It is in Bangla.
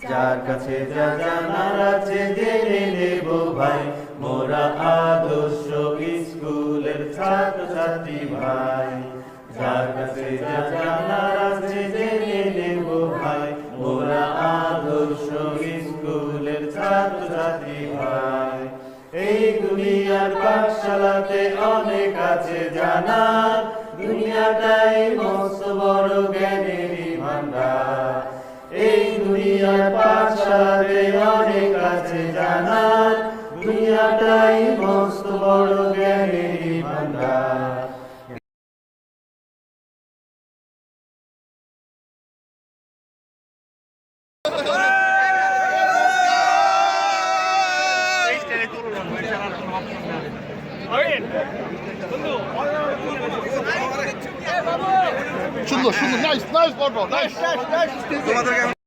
যার কাছে যা জানার আছে জেনে নেব ভাই, মোরা আদর্শ স্কুলের ছাত্রছাত্রী ভাই। যার কাছে যা জানার আছে জেনে নেব ভাই, মোরা আদর্শ স্কুলের ছাত্রছাত্রী ভাই। এই দুনিয়ার পাঠশালাতে অনেক আছে জানার, দুনিয়াটাই মস্ত বড় জ্ঞানেরই ভান্ডার। এই দুনিয়ার পাঠশালাতে অনেক আছে জানার, দুনিয়াটাই মস্ত বড় জ্ঞানেরই ভান্ডার। সুন্দর সুন্দর, নাইস নাইস, নাইস।